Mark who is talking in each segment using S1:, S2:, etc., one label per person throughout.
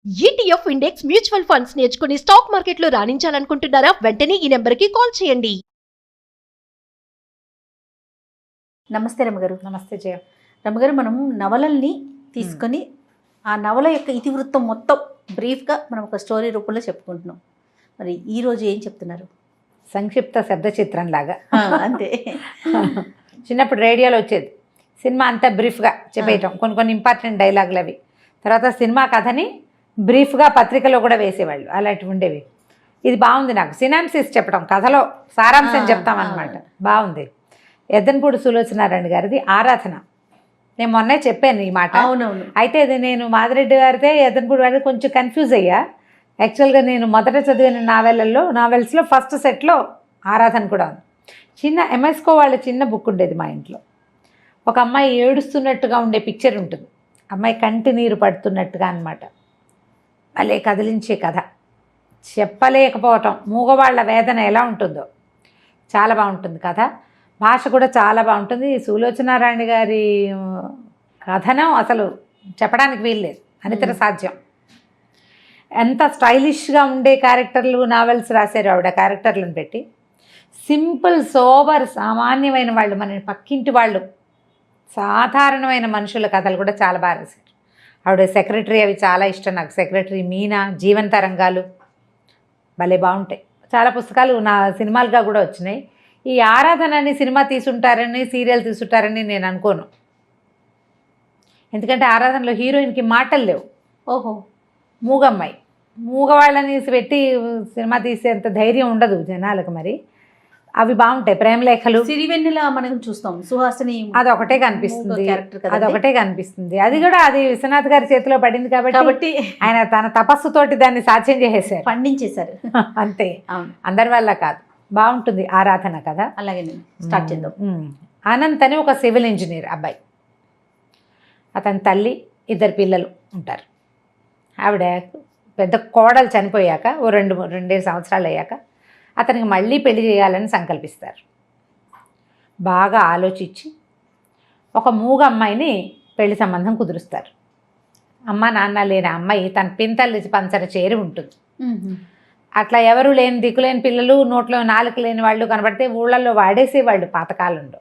S1: ETF index mutual funds నేర్చుకుని stock మార్కెట్లో రాణించాలనుకుంటున్నారా? వెంటనే ఈ నెంబర్కి కాల్ చేయండి.
S2: నమస్తే రమగారు.
S3: నమస్తే జయ.
S2: రమగారు, మనం నవలల్ని తీసుకొని ఆ నవల యొక్క ఇతివృత్తం మొత్తం బ్రీఫ్గా మనం ఒక స్టోరీ రూపంలో చెప్పుకుంటున్నాం. మరి ఈరోజు ఏం చెప్తున్నారు?
S3: సంక్షిప్త శబ్ద చిత్రం లాగా.
S2: అంతే.
S3: చిన్నప్పుడు రేడియోలో వచ్చేది సినిమా అంతా బ్రీఫ్గా చెప్పేయటం, కొన్ని ఇంపార్టెంట్ డైలాగులు అవి. తర్వాత సినిమా కథని బ్రీఫ్గా పత్రికలో కూడా వేసేవాళ్ళు, అలాంటివి ఉండేవి. ఇది బాగుంది, నాకు సినాప్సిస్ చెప్పడం, కథలో సారాంశం చెప్తామన్నమాట. బాగుంది. ఎద్దనపూడి సులోచనారాయణ గారిది ఆరాధన. నేను మొన్నే చెప్పాను ఈ మాట.
S2: అవునవును.
S3: అయితే ఇది నేను మాదిరెడ్డి గారిదే ఎద్దనపూడి గారిది కొంచెం కన్ఫ్యూజ్ అయ్యా. యాక్చువల్గా నేను మొదట చదివిన నావెల్స్లో ఫస్ట్ సెట్లో ఆరాధన కూడా ఉంది. చిన్న ఎంఎస్కో వాళ్ళ చిన్న బుక్ ఉండేది మా ఇంట్లో. ఒక అమ్మాయి ఏడుస్తున్నట్టుగా ఉండే పిక్చర్ ఉంటుంది, అమ్మాయి కంటి నీరు పడుతున్నట్టుగా అన్నమాట. భలే కదిలించే కథ. చెప్పలేకపోవటం, మూగవాళ్ల వేదన ఎలా ఉంటుందో చాలా బాగుంటుంది కథ. భాష కూడా చాలా బాగుంటుంది. సులోచనారాయణ గారి కథనం అసలు చెప్పడానికి వీల్లేదు, అనితర సాధ్యం. ఎంత స్టైలిష్గా ఉండే క్యారెక్టర్లు నావెల్స్ రాశారు ఆవిడ. క్యారెక్టర్లను పెట్టి సింపుల్ సోబర్ సామాన్యమైన వాళ్ళు, మన పక్కింటి వాళ్ళు, సాధారణమైన మనుషుల కథలు కూడా చాలా బాగా రాశారు ఆవిడ. సెక్రటరీ అవి చాలా ఇష్టం నాకు. సెక్రటరీ, మీనా, జీవన తరంగాలు భలే బాగుంటాయి. చాలా పుస్తకాలు నా సినిమాలుగా కూడా వచ్చినాయి. ఈ ఆరాధనని సినిమా తీసుంటారని, సీరియల్ తీసుంటారని నేను అనుకోను. ఎందుకంటే ఆరాధనలో హీరోయిన్కి మాటలు లేవు.
S2: ఓహో.
S3: మూగమ్మాయి, మూగవాళ్ళని పెట్టి సినిమా తీసేంత ధైర్యం ఉండదు జనాలకు. మరి అవి బాగుంటాయి. ప్రేమలేఖలు,
S2: సిరివెన్నెల మనం చూస్తాం, సుహాసిని,
S3: అదొకటే కనిపిస్తుంది. అదొకటే కనిపిస్తుంది. అది కూడా అది విశ్వనాథ్ గారి చేతిలో పడింది కాబట్టి ఆయన తన తపస్సుతోటి దాన్ని సాధ్యం చేసేసారు,
S2: పండించేశారు.
S3: అంతే, అందరి వల్ల కాదు. బాగుంటుంది ఆరాధన కదా.
S2: అలాగే స్టార్ట్ చేద్దాం.
S3: అనంత్ అని ఒక సివిల్ ఇంజనీర్ అబ్బాయి. అతని తల్లి, ఇద్దరు పిల్లలు ఉంటారు. ఆవిడ పెద్ద కోడలు చనిపోయాక ఓ రెండేడు సంవత్సరాలు అయ్యాక అతనికి మళ్ళీ పెళ్లి చేయాలని సంకల్పిస్తారు. బాగా ఆలోచించి ఒక మూగ అమ్మాయిని పెళ్లి సంబంధం కుదురుస్తారు. అమ్మ నాన్న లేని అమ్మాయి తన పింతల్లి పంచన చేరి ఉంటుంది. అట్లా ఎవరు లేని, దిక్కులేని పిల్లలు, నోట్లో నాలుక లేని వాళ్ళు కనబడితే ఊళ్ళల్లో వాడేసేవాళ్ళు పాతకాలంలో.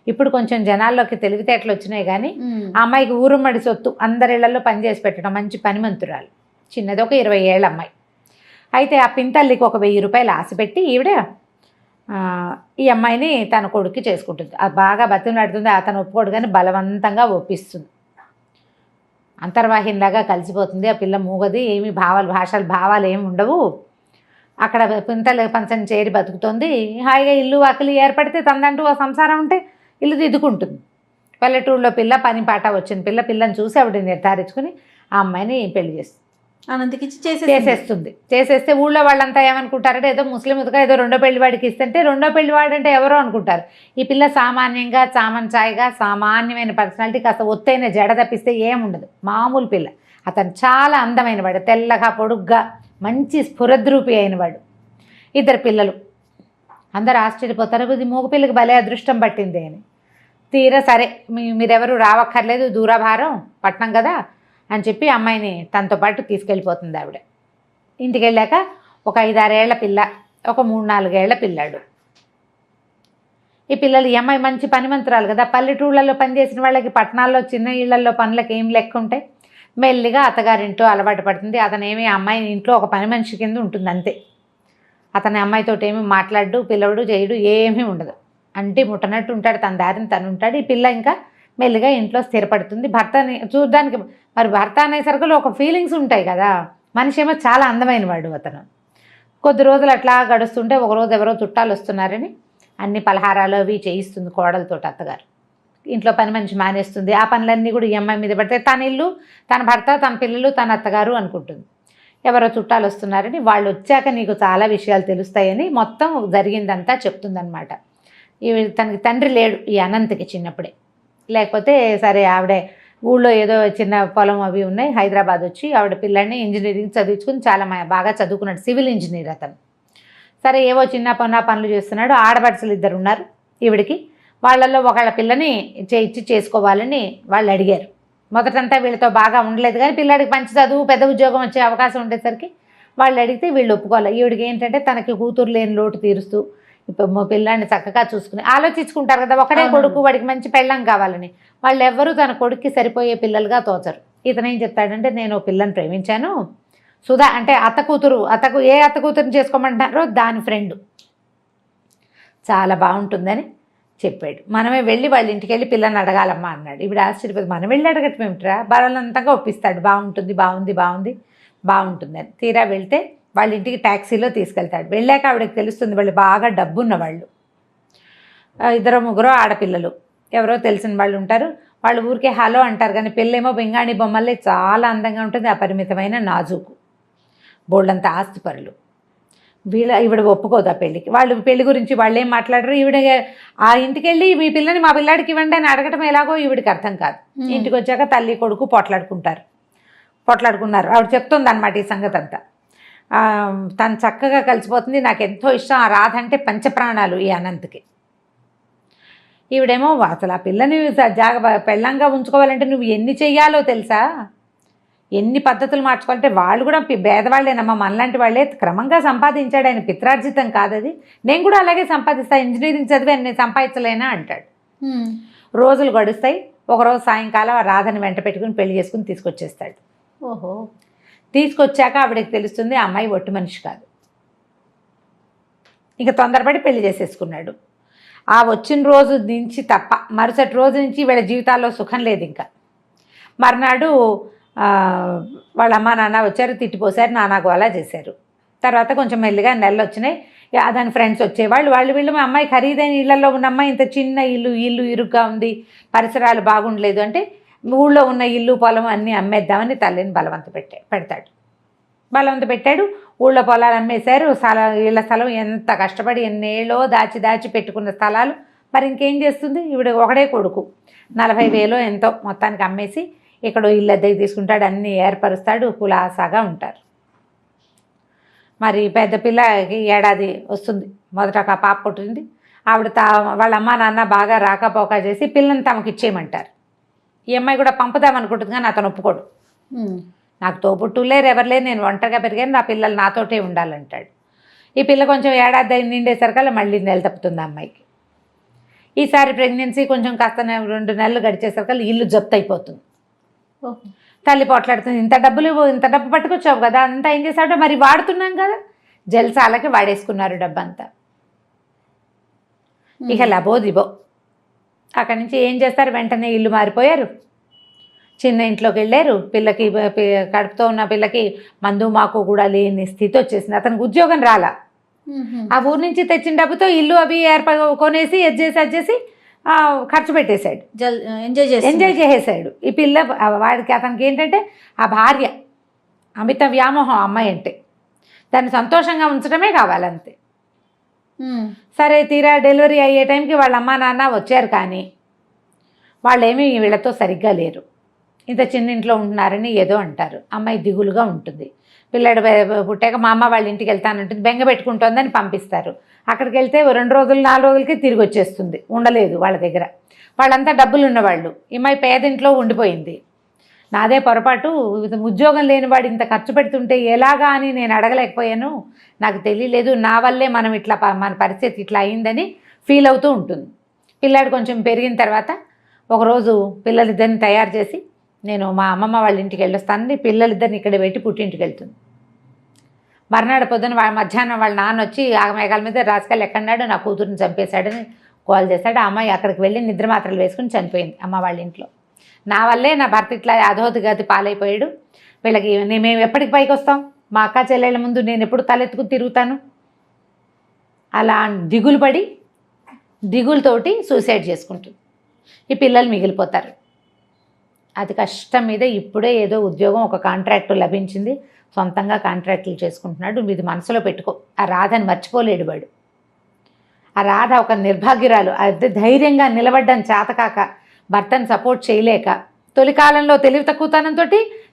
S3: ఇప్పుడు కొంచెం జనాల్లోకి తెలివితేటలు వచ్చినాయి. కానీ ఆ అమ్మాయికి ఊరుమ్మడి సొత్తు, అందరిళ్లలో పనిచేసి పెట్టడం, మంచి పనిమంతురాలు. చిన్నది ఒక 20 ఏళ్ళ అమ్మాయి. అయితే ఆ పింతల్లికి ఒక 1000 రూపాయలు ఆశపెట్టి ఈవిడ ఈ అమ్మాయిని తన కొడుక్కి చేసుకుంటుంది. అది బాగా బతిమలాడుతుంది. అతను ఒప్పుకోడు కానీ బలవంతంగా ఒప్పిస్తుంది. అంతర్వాహినిలాగా కలిసిపోతుంది. ఆ పిల్ల మూగది, ఏమి భావాలు ఏమి ఉండవు. అక్కడ పింతల్లి పంచని చేరి బతుకుతుంది. హాయిగా ఇల్లు వాకిలి ఏర్పడితే తనదంటూ ఓ సంసారం ఉంటే ఇల్లు దిద్దుకుంటుంది. పల్లెటూరులో పిల్ల, పని పాట వచ్చిన పిల్లని చూసి ఆవిడ నిర్ధారించుకుని ఆ అమ్మాయిని పెళ్లి చేస్తుంది.
S2: అనంతకిచ్చి
S3: చేసేస్తే ఊళ్ళో వాళ్ళంతా ఏమనుకుంటారంటే ఏదో ముస్లిం ఉతక ఏదో రెండో పెళ్లి వాడికి ఇస్తుంటే రెండో పెళ్లి వాడంటే ఎవరో అనుకుంటారు. ఈ పిల్ల సామాన్యంగా చామన్చాయిగా సామాన్యమైన పర్సనాలిటీ, కాస్త ఒత్తైన జడ తప్పిస్తే ఏముండదు, మామూలు పిల్ల. అతను చాలా అందమైన వాడు, తెల్లగా పొడుగ్గా మంచి స్ఫురద్రూపి అయినవాడు. ఇద్దరు పిల్లలు. అందరు ఆశ్చర్యపోతారు, ఇది మూగ పిల్లకి భలే అదృష్టం పట్టింది అని. తీరా సరే మీరెవరు రావక్కర్లేదు, దూరభారం పట్నం కదా అని చెప్పి అమ్మాయిని తనతో పాటు తీసుకెళ్ళిపోతుంది ఆవిడ. ఇంటికి వెళ్ళాక ఒక 5-6 ఏళ్ల పిల్ల, ఒక 3-4 ఏళ్ల పిల్లాడు. ఈ పిల్లలు, ఈ అమ్మాయి మంచి పనిమంతురాలు కదా, పల్లెటూళ్ళల్లో పనిచేసిన వాళ్ళకి పట్టణాల్లో చిన్న ఇళ్లలో పనులకు ఏం లెక్క ఉంటాయి. మెల్లిగా అత్తగారింట్లో అలవాటు పడుతుంది. అతనేమి అమ్మాయి ఇంట్లో ఒక పని మనిషి కింద ఉంటుంది అంతే. అతని అమ్మాయితో ఏమి మాట్లాడు, పిలవడు, చేయడు, ఏమీ ఉండదు. అంటే ముట్టనట్టు ఉంటాడు, తన దారిని తను ఉంటాడు. ఈ పిల్ల ఇంకా మెల్లిగా ఇంట్లో స్థిరపడుతుంది. భర్తని చూడడానికి, మరి భర్త అనేసరికి ఒక ఫీలింగ్స్ ఉంటాయి కదా. మనిషి ఏమో చాలా అందమైన వాడు అతను. కొద్ది రోజులు అట్లా గడుస్తుంటే ఒకరోజు ఎవరో చుట్టాలు వస్తున్నారని అన్ని పలహారాలు అవి చేయిస్తుంది కోడలతో అత్తగారు. ఇంట్లో పని మనిషి మానేస్తుంది. ఆ పనులన్నీ కూడా ఈ అమ్మాయి మీద పడితే తన ఇల్లు, తన భర్త, తన పిల్లలు, తన అత్తగారు అనుకుంటుంది. ఎవరో చుట్టాలు వస్తున్నారని, వాళ్ళు వచ్చాక నీకు చాలా విషయాలు తెలుస్తాయని మొత్తం జరిగిందంతా చెప్తుందనమాట. తనకి తండ్రి లేడు ఈ అనంత్కి చిన్నప్పుడే. లేకపోతే సరే ఆవిడే ఊళ్ళో ఏదో చిన్న పొలం అవి ఉన్నాయి, హైదరాబాద్ వచ్చి ఆవిడ పిల్లల్ని ఇంజనీరింగ్ చదివించుకుని చాలా బాగా చదువుకున్నాడు, సివిల్ ఇంజనీర్ అతను. సరే ఏవో చిన్న పనులు చేస్తున్నాడు. ఆడపడుచులు 2 ఉన్నారు ఈవిడికి. వాళ్ళల్లో ఒకళ్ళ పిల్లని ఇచ్చి చేసుకోవాలని వాళ్ళు అడిగారు. మొదటంతా వీళ్ళతో బాగా ఉండలేదు, కానీ పిల్లాడికి మంచి చదువు పెద్ద ఉద్యోగం వచ్చే అవకాశం ఉండేసరికి వాళ్ళు అడిగితే వీళ్ళు ఒప్పుకోవాలి. ఈవిడికి ఏంటంటే తనకి కూతురు లేని లోటు తీరుస్తూ ఇప్పుడు మా పిల్లాడిని చక్కగా చూసుకుని ఆలోచించుకుంటారు కదా, ఒకడే కొడుకు, వాడికి మంచి పెళ్ళం కావాలని. వాళ్ళు ఎవ్వరూ తన కొడుక్కి సరిపోయే పిల్లలుగా తోచరు. ఇతను ఏం చెప్తాడంటే, నేను పిల్లని ప్రేమించాను, సుధా అంటే అత్త కూతురు, ఏ అత్త కూతురుని చేసుకోమంటున్నారో దాని ఫ్రెండ్ చాలా బాగుంటుందని చెప్పాడు. మనమే వెళ్ళి వాళ్ళ ఇంటికి వెళ్ళి పిల్లని అడగాలమ్మా అన్నాడు. ఇప్పుడు ఆశ్చర్యపోతుంది, మనం వెళ్ళి అడగటం ఏమిట్రా, బలంతంగా ఒప్పిస్తాడు. బాగుంటుందని. తీరా వెళ్తే వాళ్ళ ఇంటికి ట్యాక్సీలో తీసుకెళ్తాడు. వెళ్ళాక ఆవిడకి తెలుస్తుంది వాళ్ళు బాగా డబ్బున్న వాళ్ళు, 2-3 ఆడపిల్లలు, ఎవరో తెలిసిన వాళ్ళు ఉంటారు. వాళ్ళు ఊరికే హలో అంటారు, కానీ పిల్లేమో బెంగాణి బొమ్మల్లే చాలా అందంగా ఉంటుంది, అపరిమితమైన నాజూకు, బోల్డంత ఆస్తిపరులు. ఈవిడ ఒప్పుకోదు ఆ పెళ్ళికి. వాళ్ళు పెళ్లి గురించి వాళ్ళు ఏం మాట్లాడరు. ఈవిడ ఆ ఇంటికి వెళ్ళి మీ పిల్లని మా పిల్లాడికి ఇవ్వండి అని అడగటం ఎలాగో ఈవిడికి అర్థం కాదు. ఇంటికి వచ్చాక తల్లి కొడుకు పోట్లాడుకున్నారు. ఆవిడ చెప్తుంది అనమాట ఈ సంగతి అంతా. తను చక్కగా కలిసిపోతుంది, నాకు ఎంతో ఇష్టం, ఆ రాధ అంటే పంచప్రాణాలు ఈ అనంత్కి. ఈవిడేమో అసలు ఆ పిల్లని పెళ్ళంగా ఉంచుకోవాలంటే నువ్వు ఎన్ని చెయ్యాలో తెలుసా, ఎన్ని పద్ధతులు మార్చుకోవాలంటే. వాళ్ళు కూడా పేదవాళ్ళేనమ్మా, మనలాంటి వాళ్ళే. క్రమంగా సంపాదించాడు ఆయన, పిత్రార్జితం కాదది. నేను కూడా అలాగే సంపాదిస్తాను, ఇంజనీరింగ్ చదివి నేను సంపాదించలేనా అంటాడు. రోజులు గడుస్తాయి. ఒకరోజు సాయంకాలం ఆ రాధని వెంట పెట్టుకుని పెళ్లి చేసుకుని తీసుకొచ్చేస్తాడు.
S2: ఓహో.
S3: తీసుకొచ్చాక ఆవిడకి తెలుస్తుంది ఆ అమ్మాయి ఒట్టి మనిషి కాదు. ఇక తొందరపడి పెళ్లి చేసేసుకున్నాడు. ఆ వచ్చిన రోజు నుంచి తప్ప మరుసటి రోజు నుంచి వీళ్ళ జీవితాల్లో సుఖం లేదు. ఇంకా మర్నాడు వాళ్ళ అమ్మ నాన్న వచ్చారు, తిట్టిపోసారు, నానా గోలా చేశారు. తర్వాత కొంచెం మెల్లిగా నెలలు వచ్చినాయి. దాని ఫ్రెండ్స్ వచ్చేవాళ్ళు. వీళ్ళు మా అమ్మాయి ఖరీదైన ఇళ్లలో ఉన్న అమ్మాయి, ఇంత చిన్న ఇల్లు ఇరుగ్గా ఉంది, పరిసరాలు బాగుండలేదు అంటే ఊళ్ళో ఉన్న ఇల్లు పొలం అన్నీ అమ్మేద్దామని తల్లిని బలవంత పెట్టాడు. ఊళ్ళో పొలాలు అమ్మేశారు. ఇళ్ళ స్థలం ఎంత కష్టపడి ఎన్నేళ్ళో దాచి పెట్టుకున్న స్థలాలు మరి ఇంకేం చేస్తుంది. ఈవిడ ఒకడే కొడుకు, 40,000 ఎంతో మొత్తానికి అమ్మేసి ఇక్కడ ఇల్లు అద్దెకి తీసుకుంటాడు, అన్నీ ఏర్పరుస్తాడు, కులాసాగా ఉంటారు. మరి పెద్ద పిల్లకి ఏడాది వస్తుంది, మొదట ఒక పాప పుట్టింది. ఆవిడ వాళ్ళ అమ్మ నాన్న బాగా రాకపోక చేసి పిల్లని తమకు ఇచ్చేయమంటారు. ఈ అమ్మాయి కూడా పంపుదామనుకుంటుంది, కానీ అతను ఒప్పుకోడు. నాకు తోబుట్టులేరు, ఎవరు లేరు, నేను ఒంటరిగా పెరిగాను, నా పిల్లలు నాతోటే ఉండాలంటాడు. ఈ పిల్ల కొంచెం ఏడాది నిండేసరికల్లా మళ్ళీ నెల తప్పుతుంది అమ్మాయికి. ఈసారి ప్రెగ్నెన్సీ కొంచెం కాస్త 2 నెలలు గడిచేసరికల్లా ఇల్లు జప్తు అయిపోతుంది. తల్లి పోట్లాడుతుంది, ఇంత డబ్బు పట్టుకొచ్చావు కదా, అంతా ఏం చేశాడో మరి, వాడుతున్నాం కదా, జల్సాలకి వాడేసుకున్నారు డబ్బంతా. ఇక లబోదిబో. అక్కడి నుంచి ఏం చేస్తారు, వెంటనే ఇల్లు మారిపోయారు, చిన్న ఇంట్లోకి వెళ్ళారు. పిల్లకి కడుపుతో ఉన్న పిల్లకి మందు మాకు కూడా లేని స్థితి వచ్చేసింది. అతనికి ఉద్యోగం రాలా. ఆ ఊరు నుంచి తెచ్చిన డబ్బుతో ఇల్లు అవి కొనేసి అది చేసి ఖర్చు పెట్టేశాడు, ఎంజాయ్ చేసేసాడు. ఈ పిల్ల అతనికి ఏంటంటే ఆ భార్య అమిత వ్యామోహం అమ్మాయి అంటే, దాన్ని సంతోషంగా ఉంచడమే కావాలంతే. సరే, తీరా డెలివరీ అయ్యే టైంకి వాళ్ళ అమ్మ నాన్న వచ్చారు, కానీ వాళ్ళేమీ వీళ్ళతో సరిగ్గా లేరు. ఇంత చిన్న ఇంట్లో ఉంటున్నారని ఏదో అంటారు. అమ్మాయి దిగులుగా ఉంటుంది. పిల్లాడు పుట్టాక మా అమ్మ వాళ్ళ ఇంటికి వెళ్తానంటుంది, బెంగ పెట్టుకుంటుందని పంపిస్తారు. అక్కడికి వెళ్తే 2 రోజులు 4 రోజులకి తిరిగి వచ్చేస్తుంది, ఉండలేదు వాళ్ళ దగ్గర. వాళ్ళంతా డబ్బులు ఉన్నవాళ్ళు, ఈ అమ్మాయి పేదింట్లో ఉండిపోయింది. నాదే పొరపాటు, ఉద్యోగం లేని వాడు ఇంత ఖర్చు పెడుతుంటే ఎలాగా అని నేను అడగలేకపోయాను, నాకు తెలియలేదు, నా వల్లే మన పరిస్థితి ఇట్లా అయిందని ఫీల్ అవుతూ ఉంటుంది. పిల్లాడు కొంచెం పెరిగిన తర్వాత ఒకరోజు పిల్లలిద్దరిని తయారు చేసి, నేను మా అమ్మమ్మ వాళ్ళ ఇంటికి వెళ్ళొస్తానని పిల్లలిద్దరిని ఇక్కడ పెట్టి పుట్టింటికి వెళ్తుంది. మర్నాడు పొద్దున మధ్యాహ్నం వాళ్ళ నాన్న వచ్చి ఆ మేఘాల మీద రాసుకెళ్ళి ఎక్కడన్నాడు, నా కూతురుని చంపేశాడని కాల్ చేశాడు. ఆ అమ్మాయి అక్కడికి వెళ్ళి నిద్ర మాత్రలు వేసుకుని చనిపోయింది అమ్మ వాళ్ళ ఇంట్లో. నా వల్లే నా భర్త ఇట్లా అధోగతి పాలైపోయాడు, వీళ్ళకి మేము ఎప్పటికి పైకి వస్తాం, మా అక్క చెల్లెళ్ళ ముందు నేను ఎప్పుడు తలెత్తుకుని తిరుగుతాను. అలా దిగులతోటి సూసైడ్ చేసుకుంటుంది. ఈ పిల్లలు మిగిలిపోతారు. అది కష్టం మీద ఇప్పుడే ఏదో ఉద్యోగం, ఒక కాంట్రాక్టు లభించింది, సొంతంగా కాంట్రాక్టులు చేసుకుంటున్నాడు. ఇది మనసులో పెట్టుకో. ఆ రాధని మర్చిపోలేడు వాడు. ఆ రాధ ఒక నిర్భాగ్యురాలు, అది ధైర్యంగా నిలబడ్డం చేతకాక, భర్తను సపోర్ట్ చేయలేక, తొలి కాలంలో తెలివి తక్కువతనంతో,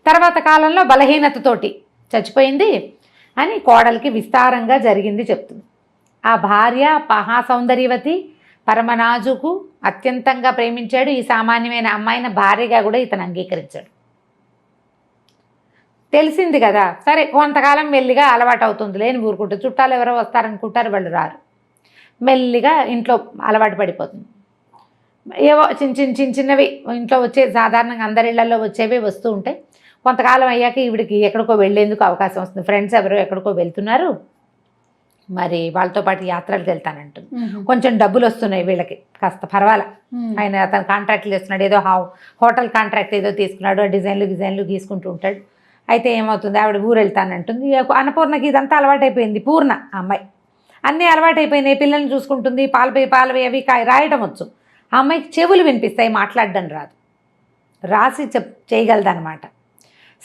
S3: తర్వాత కాలంలో బలహీనతతోటి చచ్చిపోయింది అని కోడలికి విస్తారంగా జరిగింది చెప్తుంది. ఆ భార్య మహాసౌందర్యవతి, పరమనాజుకు, అత్యంతంగా ప్రేమించాడు. ఈ సామాన్యమైన అమ్మాయిని భార్యగా కూడా ఇతను అంగీకరించాడు. తెలిసింది కదా, సరే కొంతకాలం మెల్లిగా అలవాటు అవుతుంది, లేని ఊరుకుంటుంది. చుట్టాలు ఎవరో వస్తారనుకుంటారు, వాళ్ళు రారు. మెల్లిగా ఇంట్లో అలవాటు పడిపోతుంది. ఏవో చిన్నవి ఇంట్లో వచ్చే సాధారణంగా అందరి ఇళ్లలో వచ్చేవే వస్తూ ఉంటాయి. కొంతకాలం అయ్యాక ఈవిడికి ఎక్కడికో వెళ్ళేందుకు అవకాశం వస్తుంది. ఫ్రెండ్స్ ఎవరో ఎక్కడికో వెళ్తున్నారు, మరి వాళ్ళతో పాటు యాత్రలకు వెళ్తానంటుంది. కొంచెం డబ్బులు వస్తున్నాయి వీళ్ళకి, కాస్త పర్వాలా. ఆయన అతను కాంట్రాక్ట్లు చేస్తున్నాడు, ఏదో హోటల్ కాంట్రాక్ట్ ఏదో తీసుకున్నాడు, డిజైన్లు గీసుకుంటూ ఉంటాడు. అయితే ఏమవుతుంది, ఆవిడ ఊరు వెళ్తానంటుంది. అన్నపూర్ణకి ఇదంతా అలవాటైపోయింది. పూర్ణ అమ్మాయి అన్నీ అలవాటైపోయినాయి. పిల్లల్ని చూసుకుంటుంది, పాలవి అవి రాయటం వచ్చు. ఆ అమ్మాయికి చెవులు వినిపిస్తాయి, మాట్లాడడం రాదు, రాసి చేయగలదన్నమాట.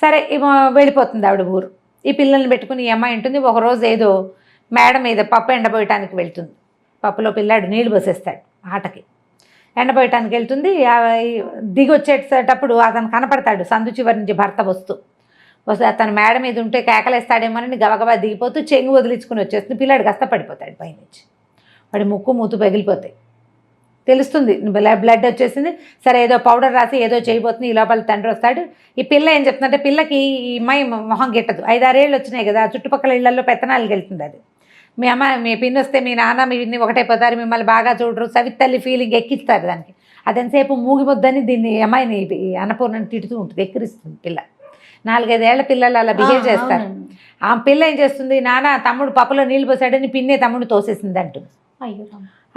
S3: సరే వెళ్ళిపోతుంది ఆవిడ ఊరు. ఈ పిల్లల్ని పెట్టుకుని ఈ అమ్మాయి ఉంటుంది. ఒకరోజు ఏదో మేడ మీద పప్పు ఎండబోయటానికి వెళ్తుంది. పప్పులో పిల్లాడు నీళ్లు పోసేస్తాడు ఆటకి. ఎండబోయటానికి వెళ్తుంది. దిగి వచ్చేటప్పుడు అతను కనపడతాడు, సందు చివరి నుంచి భర్త వస్తే అతను మేడ మీద ఉంటే కేకలేస్తాడేమోనని గబగబా దిగిపోతూ చెంగు వదిలించుకుని వచ్చేస్తుంది. పిల్లాడు కష్టపడిపోతాడు పైనుంచి. వాడి ముక్కు మూతు పగిలిపోతాయి. తెలుస్తుంది బ్లడ్ వచ్చేసింది. సరే ఏదో పౌడర్ రాసి ఏదో చేయబోతుంది. ఈ లోపల తండ్రి వస్తాడు. ఈ పిల్ల ఏం చెప్తుందంటే, పిల్లకి ఈ అమ్మాయి మొహం గిట్టదు. 5-6 ఏళ్ళు వచ్చినాయి కదా, చుట్టుపక్కల ఇళ్లలో పెత్తనాలకు వెళ్తుంది. అది మీ పిన్ని వస్తే మీ నాన్న మీ పిన్ని ఒకటైపోతారు, మిమ్మల్ని బాగా చూడరు, సవితల్లి ఫీలింగ్ ఎక్కిస్తారు దానికి. అదెంతసేపు మూగిపోద్దని దీన్ని అమ్మాయిని అన్నపూర్ణని తిడుతూ ఉంటుంది, ఎక్కిరిస్తుంది పిల్ల. 4-5 ఏళ్ల పిల్లలు అలా బిహేవ్ చేస్తారు. ఆ పిల్ల ఏం చేస్తుంది, నాన్న తమ్ముడు పప్పులో నీళ్ళు పోసాడని పిన్నే తమ్ముడు తోసేసింది అంటుంది.
S2: అయ్యో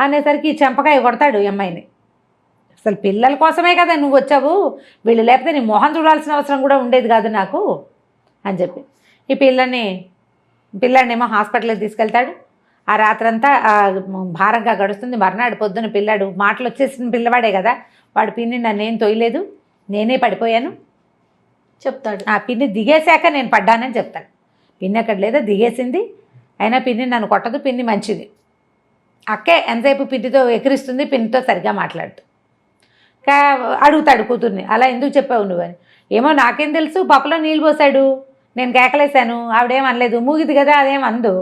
S3: అనేసరికి చెంపకాయ కొడతాడు ఈ అమ్మాయిని. అసలు పిల్లల కోసమే కదా నువ్వు వచ్చావు, వీళ్ళు లేకపోతే నీ మొహం చూడాల్సిన అవసరం కూడా ఉండేది కాదు నాకు అని చెప్పి ఈ పిల్లాడినేమో హాస్పిటల్కి తీసుకెళ్తాడు. ఆ రాత్రంతా భారంగా గడుస్తుంది. మర్నాడు పొద్దున పిల్లాడు మాటలు వచ్చేసిన పిల్లవాడే కదా, వాడు పిన్ని నన్నేం తోయలేదు, నేనే పడిపోయాను
S2: చెప్తాడు.
S3: ఆ పిన్ని దిగేశాక నేను పడ్డానని చెప్తాడు. పిన్ని అక్కడ లేదా, దిగేసింది, అయినా పిన్ని నన్ను కొట్టదు, పిన్ని మంచిది. అక్కే ఎంతసేపు పిన్నితో ఎక్కిరిస్తుంది, పిన్నితో సరిగ్గా మాట్లాడుతూ అడుగుతాడు కూతుర్ని, అలా ఎందుకు చెప్పావు నువ్వని. ఏమో నాకేం తెలుసు, పప్పులో నీళ్ళు పోసాడు, నేను కేకలేశాను, ఆవిడేం అనలేదు, మూగిది కదా అదేం అందు,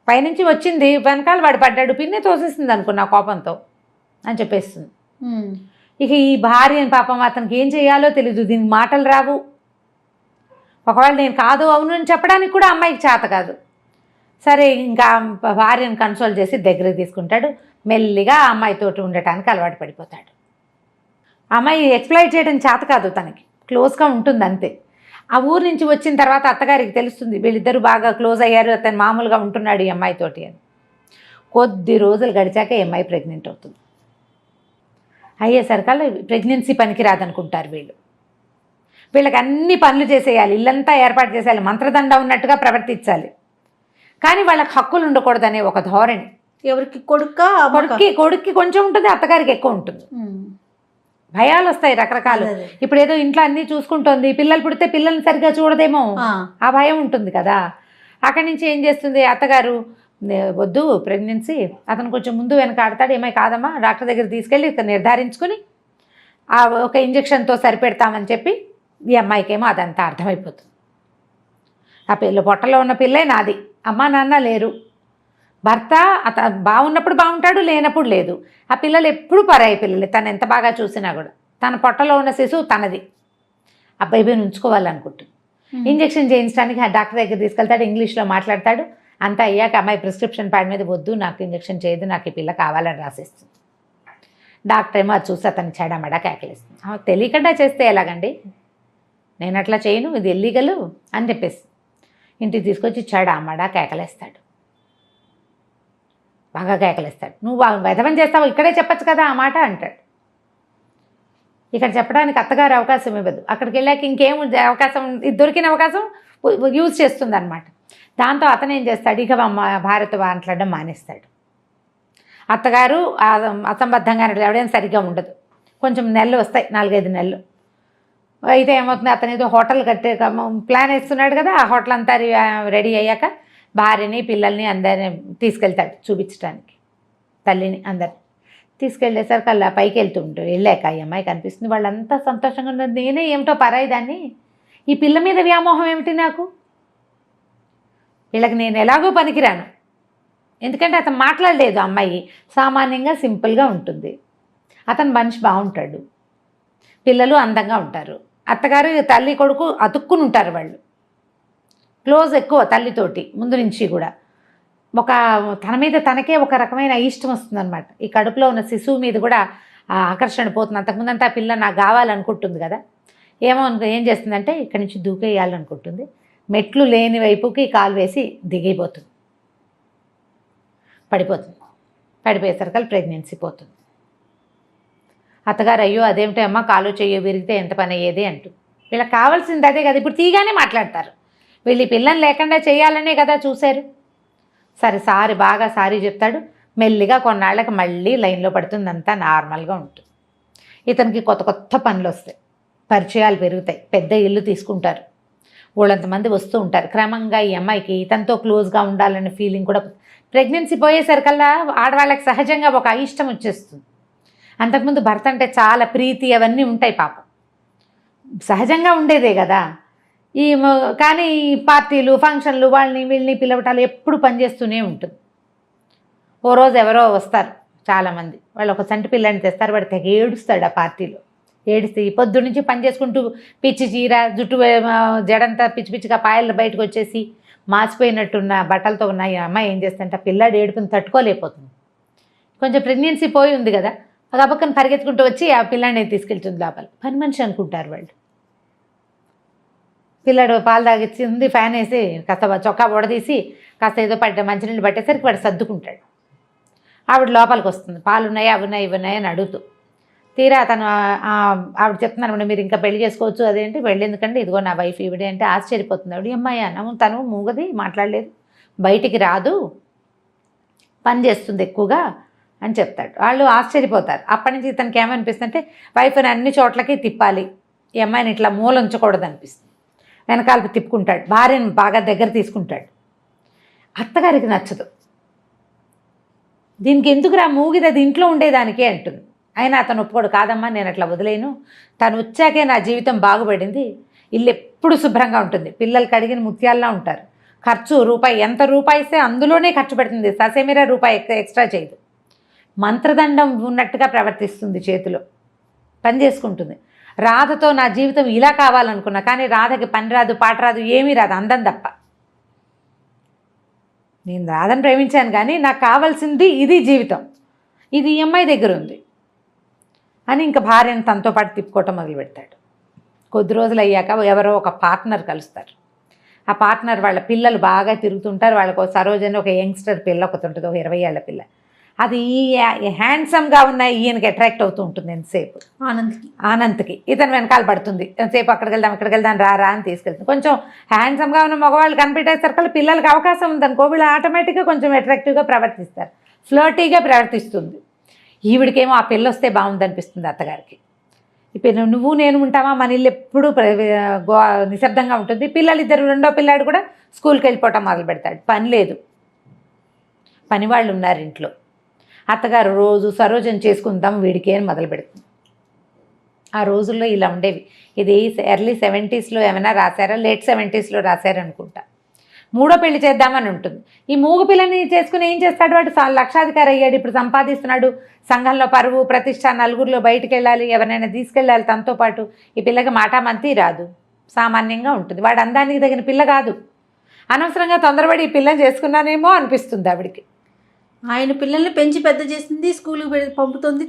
S3: పైనుంచి వచ్చింది, వెనకాల వాడు పడ్డాడు, పిన్ని తోసేసింది అనుకున్నా కోపంతో అని చెప్పేస్తుంది. ఇక ఈ భార్యని పాపం అతనికి ఏం చేయాలో తెలీదు, దీనికి మాటలు రావు. ఒకవేళ నేను కాదు అవును అని చెప్పడానికి కూడా అమ్మాయికి చేత కాదు. సరే ఇంకా భార్యను కన్సోల్ చేసి దగ్గరికి తీసుకుంటాడు. మెల్లిగా ఆ అమ్మాయితోటి ఉండటానికి అలవాటు పడిపోతాడు. అమ్మాయి ఎక్స్ప్లాయిట్ చేయడం చేత కాదు, తనకి క్లోజ్గా ఉంటుంది అంతే. ఆ ఊరు నుంచి వచ్చిన తర్వాత అత్తగారికి తెలుస్తుంది వీళ్ళిద్దరూ బాగా క్లోజ్ అయ్యారు, అతను మామూలుగా ఉంటున్నాడు ఈ అమ్మాయితోటి అని. కొద్ది రోజులు గడిచాక ఈ అమ్మాయి ప్రెగ్నెంట్ అవుతుంది. అయ్యేసరికల్లా ప్రెగ్నెన్సీ పనికి రాదనుకుంటారు వీళ్ళకి అన్ని పనులు చేసేయాలి, ఇల్లంతా ఏర్పాటు చేసేయాలి, మంత్రదండ ఉన్నట్టుగా ప్రవర్తించాలి. కానీ వాళ్ళకి హక్కులు ఉండకూడదనే ఒక ధోరణి.
S2: ఎవరికి
S3: కొడుక్కి కొంచెం ఉంటుంది, అత్తగారికి ఎక్కువ ఉంటుంది. భయాలు వస్తాయి రకరకాలు. ఇప్పుడు ఏదో ఇంట్లో అన్నీ చూసుకుంటోంది, పిల్లలు పుడితే పిల్లల్ని సరిగ్గా చూడదేమో, ఆ భయం ఉంటుంది కదా. అక్కడి నుంచి ఏం చేస్తుంది అత్తగారు, వద్దు ప్రెగ్నెన్సీ, అతను కొంచెం ముందు వెనక ఆడతాడు, ఏమై కాదమ్మా డాక్టర్ దగ్గర తీసుకెళ్ళి నిర్ధారించుకుని ఒక ఇంజక్షన్తో సరిపెడతామని చెప్పి ఈ అమ్మాయికేమో అదంతా అర్థమైపోతుంది. ఆ పిల్ల పొట్టలో ఉన్న పిల్లే నాది, అమ్మ నాన్న లేరు, భర్త బాగున్నప్పుడు బాగుంటాడు, లేనప్పుడు లేదు. ఆ పిల్లలు ఎప్పుడు పరాయి పిల్లలే, తను ఎంత బాగా చూసినా కూడా. తన పొట్టలో ఉన్న శిశువు తనది, ఆ బేబీని ఉంచుకోవాలనుకుంటుంది. ఇంజక్షన్ చేయించడానికి ఆ డాక్టర్ దగ్గర తీసుకెళ్తాడు, ఇంగ్లీష్లో మాట్లాడతాడు. అంతా అయ్యాక అమ్మాయి ప్రిస్క్రిప్షన్ ప్యాడ్ మీద వద్దు నాకు ఇంజక్షన్ చేయదు, నాకు ఈ పిల్ల కావాలని రాసేస్తుంది. డాక్టర్ ఏమో అది చూసి అతను చెడమడా కేకలేస్తుంది. తెలియకుండా చేస్తే ఎలాగండి, నేను అట్లా చేయను, ఇది ఇల్లీగలు అని చెప్పేసి ఇంటికి తీసుకొచ్చి చెడమడా కేకలేస్తాడు, బాగా కేకలేస్తాడు. నువ్వు వెధవం చేస్తావు, ఇక్కడే చెప్పచ్చు కదా ఆ మాట అంటాడు. ఇక్కడ చెప్పడానికి అత్తగారు అవకాశం ఇవ్వదు. అక్కడికి వెళ్ళాక ఇంకేం అవకాశం, దొరికిన అవకాశం యూజ్ చేస్తుంది అనమాట. దాంతో అతను ఏం చేస్తాడు, ఇక భార్యతో మాట్లాడడం మానేస్తాడు. అత్తగారు అసంబద్ధంగా ఎవడైనా సరిగ్గా ఉండదు. కొంచెం నెలలు వస్తాయి, 4-5 నెలలు అయితే ఏమవుతుంది, అతను ఏదో హోటల్ కట్టే ప్లాన్ వేస్తున్నాడు కదా, ఆ హోటల్ అంతా రెడీ అయ్యాక భార్యని పిల్లల్ని అందరిని తీసుకెళ్తాడు చూపించడానికి, తల్లిని అందరిని తీసుకెళ్ళేసరికి అలా పైకి వెళ్ళాక ఈ అమ్మాయి కనిపిస్తుంది. వాళ్ళంతా సంతోషంగా ఉన్నారు. నేనే ఏమిటో పరాయి దాన్ని, ఈ పిల్ల మీద వ్యామోహం ఏమిటి నాకు, వీళ్ళకి నేను ఎలాగో పనికిరాను. ఎందుకంటే అతను మాట్లాడలేదు, అమ్మాయి సామాన్యంగా సింపుల్గా ఉంటుంది. అతను మనిషి బాగుంటాడు, పిల్లలు అందంగా ఉంటారు. అత్తగారు తల్లి కొడుకు అతుక్కుని ఉంటారు, వాళ్ళు క్లోజ్ ఎక్కువ తల్లితోటి ముందు నుంచి కూడా. తన మీద తనకే ఒక రకమైన ఇష్టం వస్తుందన్నమాట. ఈ కడుపులో ఉన్న శిశువు మీద కూడా ఆకర్షణ పోతుంది. అంతకుముందంటే ఆ పిల్ల నాకు కావాలనుకుంటుంది కదా, ఏం చేస్తుందంటే ఇక్కడి నుంచి దూకేయాలనుకుంటుంది. మెట్లు లేని వైపుకి కాలు వేసి దిగిపోతుంది, పడిపోయేసరికి ప్రెగ్నెన్సీ పోతుంది. అత్తగారు అయ్యో అదేమిటో అమ్మ కాలు చెయ్యో విరిగితే ఎంత పని అయ్యేది అంటుంది. వీళ్ళకి కావాల్సింది అదే కదా, ఇప్పుడు తీగానే మాట్లాడతారు. వీళ్ళు పిల్లని లేకుండా చేయాలనే కదా చూశారు. సరే బాగా సారీ చెప్తాడు. మెల్లిగా కొన్నాళ్ళకి మళ్ళీ లైన్లో పడుతుంది, అంతా నార్మల్గా ఉంటుంది. ఇతనికి కొత్త పనులు వస్తాయి, పరిచయాలు పెరుగుతాయి, పెద్ద ఇల్లు తీసుకుంటారు, వాళ్ళంతమంది వస్తూ ఉంటారు. క్రమంగా ఈ అమ్మాయికి ఇతనితో క్లోజ్గా ఉండాలనే ఫీలింగ్ కూడా. ప్రెగ్నెన్సీ పోయేసరికల్లా ఆడవాళ్ళకి సహజంగా ఒక అయిష్టం వచ్చేస్తుంది. అంతకుముందు భర్త అంటే చాలా ప్రీతి అవన్నీ ఉంటాయి, పాపం సహజంగా ఉండేదే కదా. కానీ ఈ పార్టీలు ఫంక్షన్లు వాళ్ళని వీళ్ళని పిలవటాలు ఎప్పుడు పనిచేస్తూనే ఉంటుంది. ఓ రోజు ఎవరో వస్తారు చాలామంది, వాళ్ళు ఒక చంటి పిల్లని తెస్తారు, వాడు తెగ ఏడుస్తాడు. ఆ పార్టీలో ఏడిస్తే ఈ పొద్దు నుంచి పని చేసుకుంటూ పిచ్చి చీర జుట్టు జడంతా పిచ్చిగా పాయలు బయటకు వచ్చేసి మాసిపోయినట్టున్న బట్టలతో ఉన్న ఈ అమ్మాయి ఏం చేస్తుంటే పిల్లాడు ఏడుపుని తట్టుకోలేకపోతుంది. కొంచెం ప్రెగ్నెన్సీ పోయి ఉంది కదా, ఆ పక్కన పరిగెత్తుకుంటూ వచ్చి ఆ పిల్లాడిని తీసుకెళ్తుంది లోపల. పని మనిషి అనుకుంటారు వాళ్ళు. పిల్లాడు పాలు తాగిచ్చింది, ఫ్యాన్ వేసి కాస్త చొక్కా బొడదీసి కాస్త ఏదో మంచినీళ్ళు పట్టేసరికి వాడు సర్దుకుంటాడు. ఆవిడ లోపలికి వస్తుంది, పాలు ఉన్నాయా అవి ఉన్నాయి అని అడుగుతూ. తీరా అతను ఆవిడ చెప్తున్నాను, మీరు ఇంకా పెళ్లి చేసుకోవచ్చు, అదేంటి పెళ్ళి ఎందుకంటే ఇదిగో నా వైఫ్ ఈవిడే అంటే ఆశ్చర్యపోతుంది ఆవిడ. అమ్మాయి అన్నాము, తను మూగది, మాట్లాడలేదు, బయటికి రాదు, పని చేస్తుంది ఎక్కువగా అని చెప్తాడు. వాళ్ళు ఆశ్చర్యపోతారు. అప్పటి నుంచి ఇతనికి ఏమనిపిస్తుందంటే వైఫ్ని అన్ని చోట్లకి తిప్పాలి, ఈ అమ్మాయిని ఇట్లా మూల ఉంచకూడదు అనిపిస్తుంది. వెనకాలకు తిప్పుకుంటాడు, భార్యను బాగా దగ్గర తీసుకుంటాడు. అత్తగారికి నచ్చదు, దీనికి ఎందుకురా మూగిది, అది ఇంట్లో ఉండేదానికే అంటుంది. అయినా అతను ఒప్పుకోడు. కాదమ్మా నేను అట్లా వదిలేను, తను వచ్చాకే నా జీవితం బాగుపడింది, ఇల్లు ఎప్పుడు శుభ్రంగా ఉంటుంది, పిల్లలు కడిగిన ముత్యాల్లా ఉంటారు, ఖర్చు రూపాయి ఎంత రూపాయి ఇస్తే అందులోనే ఖర్చు పెడుతుంది, ససేమిరా రూపాయి ఎక్స్ట్రా చేయదు, మంత్రదండం ఉన్నట్టుగా ప్రవర్తిస్తుంది, చేతిలో పని చేసుకుంటుంది. రాధతో నా జీవితం ఇలా కావాలనుకున్నా, కానీ రాధకి పని రాదు, పాట రాదు, ఏమీ రాదు, అందం తప్ప. నేను రాధని ప్రేమించాను కానీ నాకు కావాల్సింది ఇది జీవితం, ఇది ఈ అమ్మాయి దగ్గర ఉంది అని ఇంకా భార్యను తనతో పాటు తిప్పుకోవటం మొదలు పెడతాడు. కొద్ది రోజులు అయ్యాక ఎవరో ఒక పార్ట్నర్ కలుస్తారు. ఆ పార్ట్నర్ వాళ్ళ పిల్లలు బాగా తిరుగుతుంటారు. వాళ్ళకు సరోజని ఒక యంగ్స్టర్ పిల్ల ఒకటి ఉంటుంది, ఒక 20 ఏళ్ల పిల్ల. అది హ్యాండ్సమ్గా ఉన్న ఈయనకి అట్రాక్ట్ అవుతూ ఉంటుంది ఎంతసేపు. ఆనంద్కి ఇతను వెనకాల పడుతుంది, ఎంతసేపు అక్కడికి వెళ్దాం రా అని తీసుకెళ్తుంది. కొంచెం హ్యాండ్సమ్గా ఉన్న మగవాళ్ళు కనిపెట్టేసరికి పిల్లలకి అవకాశం ఉందనుకో, వీళ్ళు ఆటోమేటిక్గా కొంచెం అట్రాక్టివ్గా ప్రవర్తిస్తారు, ఫ్లర్టీగా ప్రవర్తిస్తుంది. ఈవిడికేమో ఆ పిల్ల వస్తే బాగుందనిపిస్తుంది అత్తగారికి. ఈ పిల్ల నువ్వు నేను ఉంటామా, మన ఇల్లు ఎప్పుడూ నిశ్శబ్దంగా ఉంటుంది. పిల్లలిద్దరు, రెండో పిల్లాడు కూడా స్కూల్కి వెళ్ళిపోవటం మొదలు పెడతాడు, పని లేదు, పని వాళ్ళు ఉన్నారు ఇంట్లో. అత్తగారు రోజు సరోజన చేసుకుందాం వీడికి అని మొదలు పెడుతుంది. ఆ రోజుల్లో ఇలా ఉండేవి. ఇది ఎర్లీ 70s ఏమైనా రాశారా, లేట్ 70s రాశారనుకుంటా. మూడో పెళ్లి చేద్దామని ఉంటుంది. ఈ మూగ పిల్లని చేసుకుని ఏం చేస్తాడు, వాడు లక్షాధికారి అయ్యాడు, ఇప్పుడు సంపాదిస్తున్నాడు, సంఘంలో పరువు ప్రతిష్ట, నలుగురిలో బయటికి వెళ్ళాలి, ఎవరైనా తీసుకెళ్ళాలి తనతో పాటు. ఈ పిల్లకి మాటామంతి రాదు, సామాన్యంగా ఉంటుంది. వాడు అందానికి తగిన పిల్ల కాదు. అనవసరంగా తొందరపడి ఈ పిల్లని చేసుకున్నానేమో అనిపిస్తుంది ఆవిడికి.
S2: ఆయన పిల్లల్ని పెంచి పెద్ద చేస్తుంది, స్కూల్కి పంపుతుంది,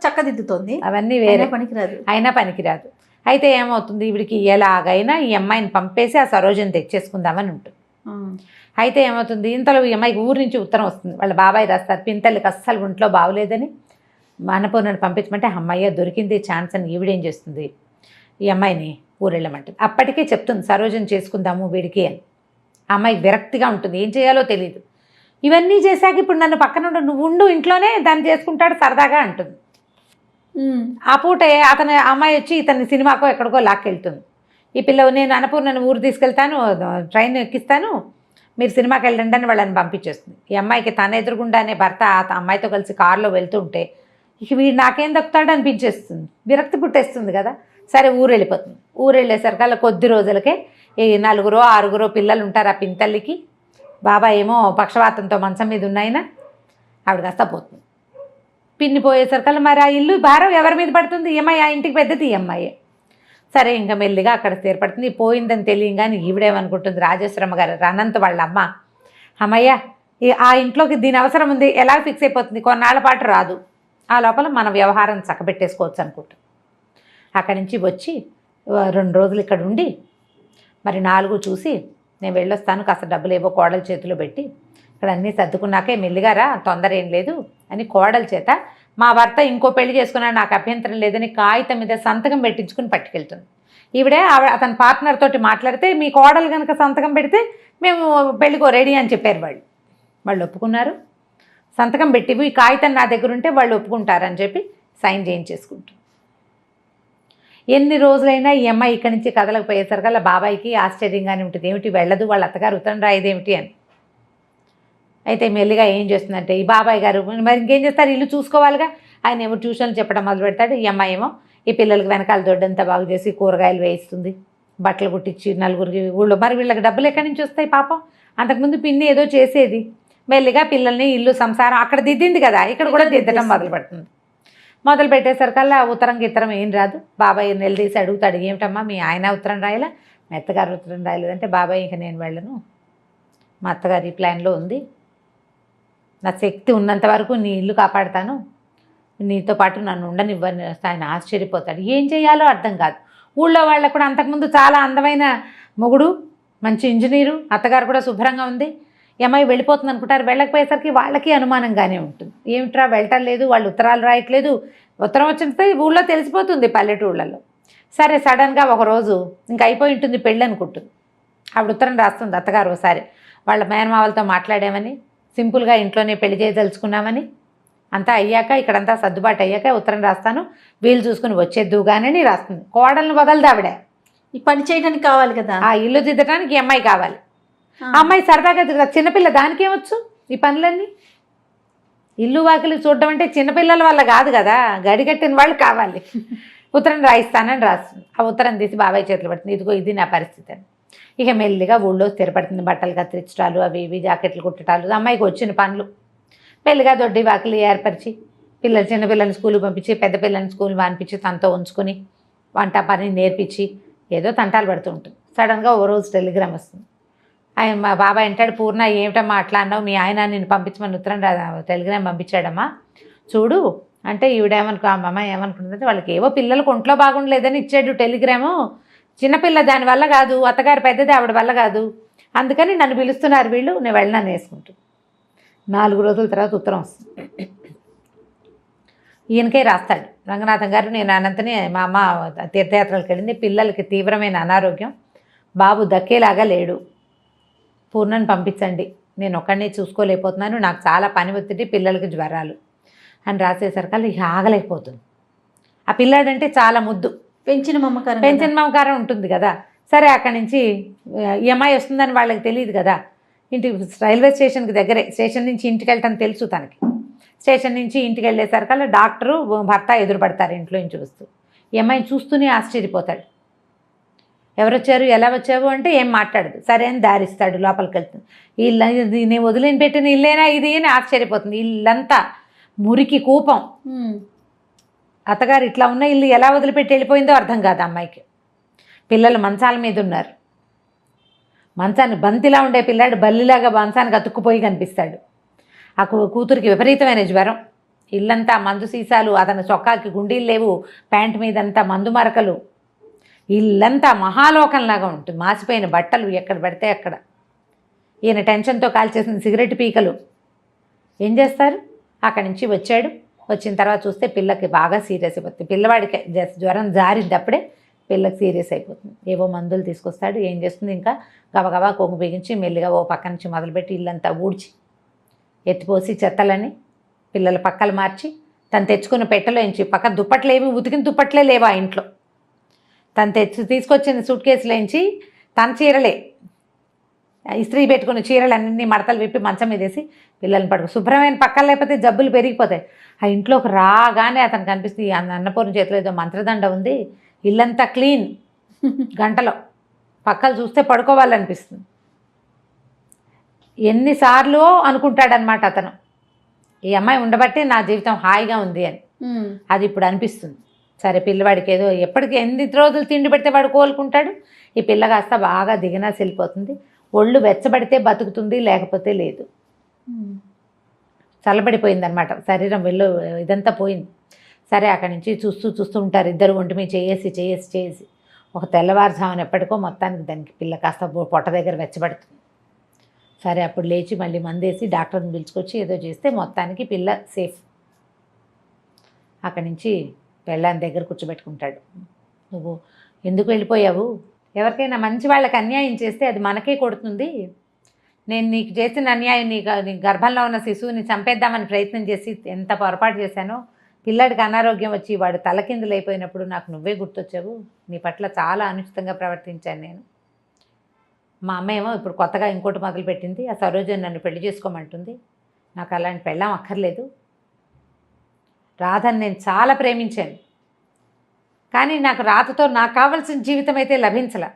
S2: చక్కదిద్దుతుంది,
S3: అవన్నీ వేరే, పనికిరాదు, అయినా పనికిరాదు. అయితే ఏమవుతుంది, ఈవిడికి ఎలాగైనా ఈ అమ్మాయిని పంపేసి ఆ సరోజని తెచ్చేసుకుందామని ఉంటుంది. అయితే ఏమవుతుంది, ఇంతలో ఈ అమ్మాయికి ఊరి నుంచి ఉత్తరం వస్తుంది. వాళ్ళ బాబాయ్ రాస్తారు, పింతల్లికి అస్సలు ఒంట్లో బాగోలేదని అన్నపూర్ణని పంపించమంటే అమ్మాయి దొరికింది ఛాన్స్ అని ఈవిడేం చేస్తుంది, ఈ అమ్మాయిని ఊరెళ్ళమంటుంది. అప్పటికే చెప్తుంది సరోజని చేసుకుందాము వీడికి అని. ఆ అమ్మాయి విరక్తిగా ఉంటుంది, ఏం చేయాలో తెలియదు. ఇవన్నీ చేశాక ఇప్పుడు నన్ను పక్కన నువ్వు ఉండు, ఇంట్లోనే దాన్ని చేసుకుంటాడు సరదాగా అంటుంది. ఆ పూటే అతను అమ్మాయి వచ్చి ఇతన్ని సినిమాకో ఎక్కడికో లాక్కెళ్తుంది. ఈ పిల్ల నేను అన్నపూర్ణని ఊరు తీసుకెళ్తాను, ట్రైన్ ఎక్కిస్తాను, మీరు సినిమాకి వెళ్ళండి అని వాళ్ళని పంపించేస్తుంది. ఈ అమ్మాయికి తన ఎదురుగుండానే భర్త అమ్మాయితో కలిసి కారులో వెళ్తుంటే ఇక వీడు నాకేం దక్కుతాడు అనిపించేస్తుంది, విరక్తి పుట్టేస్తుంది కదా. సరే ఊరు వెళ్ళిపోతుంది. ఊరు వెళ్ళేసరికి అలా కొద్ది రోజులకే ఈ 4 6 పిల్లలు ఉంటారు ఆ పింతల్లికి. బాబాయ్ ఏమో పక్షవాతంతో మంచం మీద ఉన్నాయినా ఆవిడ కాస్త పోతుంది. పిన్ని పోయేసరికల్లా మరి ఆ ఇల్లు భారం ఎవరి మీద పడుతుంది? ఈఎంఐ, ఆ ఇంటికి పెద్దది ఈఎంఐ. సరే ఇంకా మెల్లిగా అక్కడ స్థిరపడుతుంది. పోయిందని తెలియగానే ఈవిడేమనుకుంటుంది, రాజేశ్వరమ్మ గారు అనంత్ వాళ్ళ అమ్మ, అమ్మయ్య ఆ ఇంట్లోకి దీని అవసరం ఉంది, ఎలా ఫిక్స్ అయిపోతుంది, కొన్నాళ్ళ పాటు రాదు, ఆ లోపల మన వ్యవహారం చక్కబెట్టేసుకోవచ్చు అనుకుంటాం. అక్కడి నుంచి వచ్చి 2 రోజులు ఇక్కడ ఉండి మరి 4 చూసి నేను వెళ్ళొస్తాను, కాస్త డబ్బులు ఏవో కోడల చేతిలో పెట్టి ఇక్కడ అన్నీ సర్దుకున్నాకే మెల్లిగా రా, తొందర ఏం లేదు అని కోడల చేత మా భర్త ఇంకో పెళ్లి చేసుకున్నాడు, నాకు అభ్యంతరం లేదని కాగితం మీద సంతకం పెట్టించుకుని పట్టుకెళ్తుంది. ఈవిడే అతని పార్ట్నర్ తోటి మాట్లాడితే మీ కోడలు కనుక సంతకం పెడితే మేము పెళ్ళికో రెడీ అని చెప్పారు. వాళ్ళు ఒప్పుకున్నారు. సంతకం పెట్టి ఈ కాగితం నా దగ్గర ఉంటే వాళ్ళు ఒప్పుకుంటారని చెప్పి సైన్ చేయించేసుకుంటారు. ఎన్ని రోజులైనా ఈ అమ్మాయి ఇక్కడి నుంచి కదలకపోయేసరికల్లా బాబాయికి ఆశ్చర్యంగానే ఉంటుంది, ఏమిటి వెళ్ళదు, వాళ్ళ అత్తగారు ఉత్తరం రాయదేమిటి అని. అయితే మెల్లిగా ఏం చేస్తుందంటే ఈ బాబాయ్ గారు మరి ఇంకేం చేస్తారు, ఇల్లు చూసుకోవాలిగా, ఆయన ఏమో ట్యూషన్లు చెప్పడం మొదలు పెడతాడు. ఈ అమ్మాయి ఏమో ఈ పిల్లలకి వెనకాల దొడ్డంతా బాగు చేసి కూరగాయలు వేయిస్తుంది, బట్టలు కుట్టించి నలుగురికి ఊళ్ళో. మరి వీళ్ళకి డబ్బులు ఎక్కడి నుంచి వస్తాయి పాపం? అంతకుముందు పిన్ని ఏదో చేసేది. మెల్లిగా పిల్లల్ని ఇల్లు సంసారం అక్కడ దిద్దింది కదా, ఇక్కడ కూడా దిద్దడం మొదలు పెడుతుంది. మొదలు పెట్టేసరికల్లా ఉత్తరం గిత్తరం ఏం రాదు. బాబాయ్ నిలదీసి అడుగుతాడు, ఏమిటమ్మా మీ ఆయన ఉత్తరం రాయలా, మా అత్తగారు ఉత్తరం రాయలేదంటే, బాబాయ్ ఇంక నేను వెళ్ళను, మా అత్తగారి ప్లాన్లో ఉంది, నా శక్తి ఉన్నంత వరకు నీ ఇల్లు కాపాడుతాను, నీతో పాటు నన్ను ఉండనివ్వని. ఆయన ఆశ్చర్యపోతాడు, ఏం చేయాలో అర్థం కాదు. ఊళ్ళో వాళ్ళకు కూడా అంతకుముందు చాలా అందమైన మొగుడు, మంచి ఇంజనీరు, అత్తగారు కూడా శుభ్రంగా ఉంది, అమ్మాయి వెళ్ళిపోతుంది అనుకుంటారు. వెళ్ళకపోయేసరికి వాళ్ళకి అనుమానంగానే ఉంటుంది, ఏమిట్రా వెళ్ళటం లేదు, వాళ్ళు ఉత్తరాలు రాయట్లేదు, ఉత్తరం వచ్చితే ఊళ్ళో తెలిసిపోతుంది పల్లెటూళ్ళలో. సరే సడన్గా ఒకరోజు ఇంక అయిపోయి ఉంటుంది పెళ్ళి అనుకుంటుంది. ఆవిడ ఉత్తరం రాస్తుంది అత్తగారు ఒకసారి, వాళ్ళ మేనమావలతో మాట్లాడామని, సింపుల్గా ఇంట్లోనే పెళ్లి చేయదలుచుకున్నామని, అంతా అయ్యాక ఇక్కడంతా సర్దుబాటు అయ్యాక ఉత్తరం రాస్తాను, వీలు చూసుకుని వచ్చేద్దుగానే రాస్తుంది. కోడలను వదలదు ఆవిడ,
S2: ఈ పని చేయడానికి కావాలి కదా,
S3: ఆ ఇల్లు దిద్దడానికి ఈ అమ్మాయి కావాలి. ఆ అమ్మాయి సరదాగా చిన్నపిల్ల, దానికేమొచ్చు ఈ పనులన్నీ? ఇల్లు వాకిలి చూడడం అంటే చిన్నపిల్లల వల్ల కాదు కదా, గడిగట్టిన వాళ్ళు కావాలి. ఉత్తరం రాయిస్తానని రాస్తుంది. ఆ ఉత్తరం తీసి బాబాయ్ చేతులు పడుతుంది, ఇదిగో ఇది నా పరిస్థితి అని. ఇక మెల్లిగా ఊళ్ళో స్థిరపడుతుంది. బట్టలు కత్తిరించడాలు, అవి ఇవి జాకెట్లు కుట్టడాలు, అమ్మాయికి వచ్చిన పనులు. మెల్లిగా దొడ్డి వాకిలి ఏర్పరిచి చిన్నపిల్లల్ని స్కూల్కి పంపించి, పెద్ద పిల్లల్ని స్కూల్ పంపించి తనతో ఉంచుకొని వంట పని నేర్పించి ఏదో తంటాలు పడుతూ ఉంటుంది. సడన్గా ఓ రోజు టెలిగ్రామ్ వస్తుంది. ఆయన మా బాబాయ్ అంటాడు, పూర్ణ ఏమిటమ్మా అట్లా అన్నావు, మీ ఆయన నిన్ను పంపించమని ఉత్తరం టెలిగ్రామ్ పంపించాడమ్మా చూడు అంటే. ఈవిడేమనుకో అమ్మ ఏమనుకుంటుందంటే, వాళ్ళకి ఏవో పిల్లలకు ఒంట్లో బాగుండలేదని ఇచ్చాడు టెలిగ్రాము, చిన్నపిల్ల దానివల్ల కాదు, అత్తగారు పెద్దది ఆవిడ వల్ల కాదు, అందుకని నన్ను పిలుస్తున్నారు వీళ్ళు, నేను వెళ్ళినాను వేసుకుంటాను. 4 రోజుల తర్వాత ఉత్తరం వస్తుంది. ఈయనకే రాస్తాడు, రంగనాథం గారు నేను అనంతని మా అమ్మ తీర్థయాత్రలకు వెళ్ళింది, పిల్లలకి తీవ్రమైన అనారోగ్యం, బాబు దక్కేలాగా లేడు, పూర్ణని పంపించండి, నేను ఒక్కడినే చూసుకోలేకపోతున్నాను, నాకు చాలా పని ఒత్తిడి, పిల్లలకి జ్వరాలు అని రాసేసరికి ఇక ఆగలేకపోతుంది. ఆ పిల్లాడంటే చాలా ముద్దు,
S2: పెంచిన మమకారం
S3: ఉంటుంది కదా. సరే అక్కడి నుంచి ఈ అమ్మాయి వస్తుందని వాళ్ళకి తెలియదు కదా, ఇంటికి రైల్వే స్టేషన్కి దగ్గరే, స్టేషన్ నుంచి ఇంటికి వెళ్ళటం తెలుసు తనకి. స్టేషన్ నుంచి ఇంటికి వెళ్ళేసరికల్లా డాక్టరు భర్త ఎదురుపడతారు ఇంట్లో నుంచి వస్తూ. ఈ అమ్మాయిని చూస్తూనే ఆశ్చర్యపోతాడు, ఎవరొచ్చారు ఎలా వచ్చావు అంటే ఏం మాట్లాడదు. సరే అని దారిస్తాడు, లోపలికి వెళ్తుంది. ఇల్లు నేను వదిలేని పెట్టిన ఇల్లేనా ఇది అని ఆశ్చర్యపోతుంది. ఇల్లంతా మురికి కూపం, అత్తగారు ఇట్లా ఉన్న ఇల్లు ఎలా వదిలిపెట్టి వెళ్ళిపోయిందో అర్థం కాదు అమ్మాయికి. పిల్లలు మంచాల మీద ఉన్నారు, మంచాన్ని బంతిలా ఉండే పిల్లాడు బల్లిలాగా మంచానికి అతుక్కుపోయి కనిపిస్తాడు. ఆ కూతురికి విపరీతమైన జ్వరం, ఇల్లంతా మందు సీసాలు, అతని చొక్కాకి గుండీలు లేవు, ప్యాంటు మీదంతా మందు మరకలు, ఇల్లంతా మహాలోకంలాగా ఉంటుంది, మాసిపోయిన బట్టలు ఎక్కడ పడితే అక్కడ. ఈయన టెన్షన్తో కాల్చేసిన సిగరెట్ పీకలు. ఏం చేస్తారు? అక్కడి నుంచి వచ్చాడు. వచ్చిన తర్వాత చూస్తే పిల్లకి బాగా సీరియస్ అయిపోతుంది. పిల్లవాడికి జ్వరం జారిద్దప్పుడే పిల్లకి సీరియస్ అయిపోతుంది. ఏవో మందులు తీసుకొస్తాడు. ఏం చేస్తుంది, ఇంకా గబగబా కొంగు బిగించి మెల్లిగా ఓ పక్క నుంచి మొదలుపెట్టి ఇల్లంతా ఊడ్చి ఎత్తిపోసి చెత్తలని పిల్లల పక్కలు మార్చి తను తెచ్చుకున్న పెట్టెలోంచి పక్క దుప్పట్లేవి, ఉతికిన దుప్పట్లే లేవు ఆ ఇంట్లో. తను తీసుకొచ్చిన సూట్ కేసులోంచి తన చీరలే, ఇస్త్రీ పెట్టుకున్న చీరలన్నీ మడతలు విప్పి మంచం మీద వేసి పిల్లల్ని పడుకో. శుభ్రమైన పక్కలు లేకపోతే జబ్బులు పెరిగిపోతాయి. ఆ ఇంట్లోకి రాగానే అతను కనిపిస్తుంది, అన్నపూర్ణ చేతిలో ఏదో మంత్రదండ ఉంది, ఇల్లంతా క్లీన్, గంటలో పక్కలు చూస్తే పడుకోవాలనిపిస్తుంది. ఎన్నిసార్లు అనుకుంటాడనమాట అతను, ఈ అమ్మాయి ఉండబట్టే నా జీవితం హాయిగా ఉంది అని. అది ఇప్పుడు అనిపిస్తుంది. సరే పిల్లవాడికి ఏదో ఎప్పటికీ ఎన్ని రోజులు తిండి పెడితే వాడు కోలుకుంటాడు. ఈ పిల్ల కాస్త బాగా దిగినాసి వెళ్ళిపోతుంది. ఒళ్ళు వెచ్చబడితే బతుకుతుంది, లేకపోతే లేదు. చల్లబడిపోయింది అనమాట శరీరం, వెళ్ళు ఇదంతా పోయింది. సరే అక్కడి నుంచి చూస్తూ ఉంటారు ఇద్దరు ఒంటి మీద చేసి ఒక తెల్లవారుజామున ఎప్పటికో మొత్తానికి దానికి పిల్ల కాస్త పొట్ట దగ్గర వెచ్చబడుతుంది. సరే అప్పుడు లేచి మళ్ళీ మందేసి డాక్టర్ని పిలుచుకొచ్చి ఏదో చేస్తే మొత్తానికి పిల్ల సేఫ్. అక్కడి నుంచి పెళ్ళాని దగ్గర కూర్చోబెట్టుకుంటాడు. నువ్వు ఎందుకు వెళ్ళిపోయావు? ఎవరికైనా మంచి వాళ్ళకి అన్యాయం చేస్తే అది మనకే కొడుతుంది. నేను నీకు చేసిన అన్యాయం, నీ గర్భంలో ఉన్న శిశువుని చంపేద్దామని ప్రయత్నం చేసి ఎంత పొరపాటు చేశానో, పిల్లాడికి అనారోగ్యం వచ్చి వాడు తలకిందులైపోయినప్పుడు నాకు నువ్వే గుర్తొచ్చావు. నీ పట్ల చాలా అనుచితంగా ప్రవర్తించాను నేను. మా అమ్మ ఏమో ఇప్పుడు కొత్తగా ఇంకోటి మొదలుపెట్టింది. ఆ సరోజని నన్ను పెళ్లి చేసుకోమంటుంది. నాకు అలాంటి పెళ్ళాం అక్కర్లేదు. రాధని నేను చాలా ప్రేమించాను, కానీ నాకు రాధతో నాకు కావాల్సిన జీవితం అయితే లభించలే.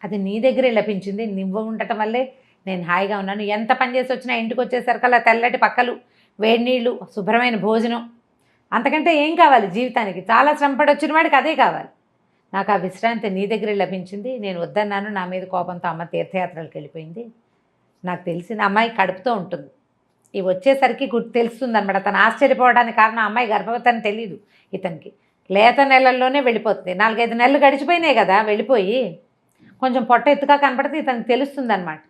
S3: అది నీ దగ్గరే లభించింది. నువ్వు ఉండటం వల్లే నేను హాయిగా ఉన్నాను. ఎంత పని చేసి వచ్చినా ఇంటికి వచ్చేసరికల్లా తెల్లటి పక్కలు, వేడి నీళ్ళు, శుభ్రమైన భోజనం, అంతకంటే ఏం కావాలి జీవితానికి? చాలా శ్రమపడి వచ్చిన వాడికి అదే కావాలి. నాకు ఆ విశ్రాంతి నీ దగ్గరే లభించింది. నేను వద్దన్నాను. నా మీద కోపంతో అమ్మ తీర్థయాత్రలకు వెళ్ళిపోయింది. నాకు తెలిసిన అమ్మాయి కడుపుతో ఉంటుంది. ఇవి వచ్చేసరికి తెలుస్తుంది అనమాట. తను ఆశ్చర్యపోవడానికి కారణం అమ్మాయి గర్భవతి అని తెలియదు ఇతనికి. లేత నెలల్లోనే వెళ్ళిపోతుంది. 4-5 నెలలు గడిచిపోయినాయి కదా వెళ్ళిపోయి. కొంచెం పొట్ట ఎత్తుగా కనపడితే ఇతనికి తెలుస్తుంది అనమాట.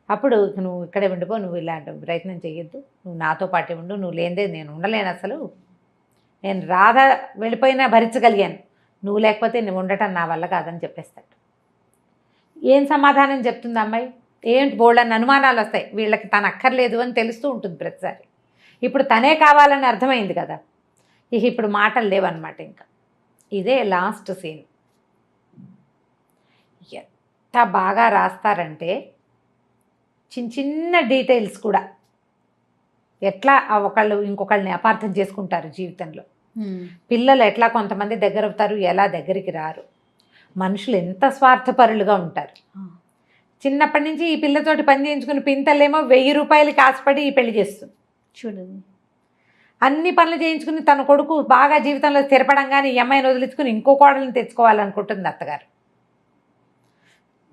S3: అప్పుడు నువ్వు ఇక్కడే ఉండిపో, నువ్వు ఇలాంటి ప్రయత్నం చేయొద్దు, నువ్వు నాతో పాటే ఉండు, నువ్వు లేనిదే నేను ఉండలేను. అసలు నేను రాధ వెళ్ళిపోయినా భరించగలిగాను, నువ్వు లేకపోతే నువ్వు ఉండటం నా వల్ల కాదని చెప్పేస్తాడు. ఏం సమాధానం చెప్తుంది అమ్మాయి? ఏంటి బోల్డని అనుమానాలు వస్తాయి. వీళ్ళకి తను అక్కర్లేదు అని తెలుస్తూ ఉంటుంది ప్రతిసారి. ఇప్పుడు తనే కావాలని అర్థమైంది కదా, ఇప్పుడు మాటలు లేవన్నమాట. ఇంకా ఇదే లాస్ట్ సీన్. ఎంత బాగా రాస్తారంటే చిన్న డీటెయిల్స్ కూడా ఎట్లా ఒకళ్ళు ఇంకొకళ్ళని అపార్థం చేసుకుంటారు జీవితంలో. పిల్లలు ఎట్లా కొంతమంది దగ్గర అవుతారు, ఎలా దగ్గరికి రారు. మనుషులు ఎంత స్వార్థపరులుగా ఉంటారు. చిన్నప్పటి నుంచి ఈ పిల్లతోటి పని చేయించుకుని పింతలేమో 1000 రూపాయలకి ఆశపడి ఈ పెళ్లి చేస్తుంది.
S2: చూడండి,
S3: అన్ని పనులు చేయించుకుని తన కొడుకు బాగా జీవితంలో స్థిరపడంగానే ఈ అమ్మాయిని వదిలించుకుని ఇంకో కోడల్ని తెచ్చుకోవాలనుకుంటుంది అత్తగారు.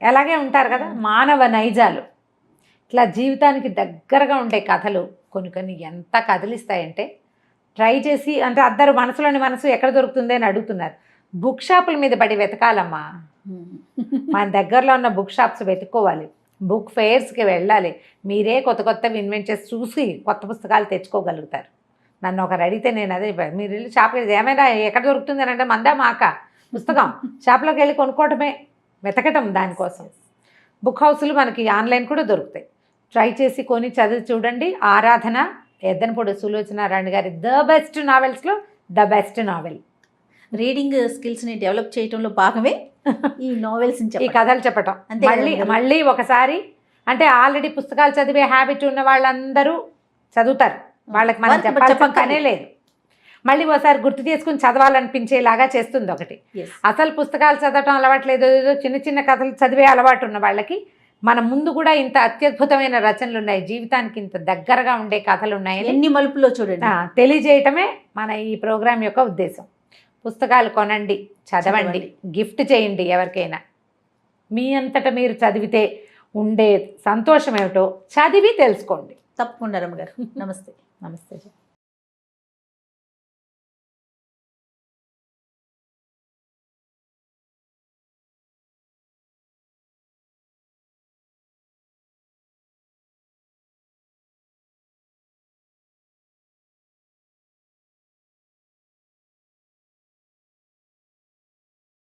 S3: అలాగే ఉంటారు కదా మానవ నైజాలు. ఇట్లా జీవితానికి దగ్గరగా ఉండే కథలు కొన్ని ఎంత కదిలిస్తాయంటే, ట్రై చేసి అంటే అందరూ మనసు ఎక్కడ దొరుకుతుంది అని అడుగుతున్నారు. బుక్ షాపుల మీద పడి వెతకాలమ్మా. మన దగ్గరలో ఉన్న బుక్ షాప్స్ వెతుక్కోవాలి, బుక్ ఫెయిర్స్కి వెళ్ళాలి. మీరే కొత్తవి ఇన్వెంట్ చేసి చూసి కొత్త పుస్తకాలు తెచ్చుకోగలుగుతారు. నన్ను ఒకరు అడిగితే నేను అదే, మీరు వెళ్ళి షాప్కి ఏమైనా ఎక్కడ దొరుకుతుంది అని అంటే మందా మాక పుస్తకం షాప్లోకి వెళ్ళి కొనుక్కోవటమే, వెతకటం దానికోసం. బుక్ హౌస్లు మనకి ఆన్లైన్ కూడా దొరుకుతాయి. ట్రై చేసి కొని చదివి చూడండి. ఆరాధన, ఎద్దనపూడి సులోచనారాణి గారి ద బెస్ట్ నావెల్స్లో ద బెస్ట్ నావెల్.
S2: రీడింగ్ స్కిల్స్ని డెవలప్ చేయడంలో భాగమే ఈ నావెల్స్, ఈ
S3: కథలు చెప్పటం. మళ్ళీ ఒకసారి అంటే ఆల్రెడీ పుస్తకాలు చదివే హ్యాబిట్ ఉన్న వాళ్ళందరూ చదువుతారు, వాళ్ళకి మనం చెప్పనే లేదు. మళ్ళీ ఒకసారి గుర్తు చేసుకుని చదవాలనిపించేలాగా చేస్తుంది ఒకటి. అసలు పుస్తకాలు చదవటం అలవాట్లేదు, ఏదో చిన్న కథలు చదివే అలవాటు ఉన్న వాళ్ళకి మన ముందు కూడా ఇంత అత్యద్భుతమైన రచనలు ఉన్నాయి, జీవితానికి ఇంత దగ్గరగా ఉండే కథలు ఉన్నాయి,
S2: ఎన్ని మలుపులో చూడండి
S3: తెలియజేయటమే మన ఈ ప్రోగ్రాం యొక్క ఉద్దేశం. పుస్తకాలు కొనండి, చదవండి, గిఫ్ట్ చేయండి ఎవరికైనా. మీ అంతటా మీరు చదివితే ఉండే సంతోషం ఏమిటో చదివి తెలుసుకోండి.
S2: తప్పకుండా రమ్మ గారు. నమస్తే.
S3: నమస్తే.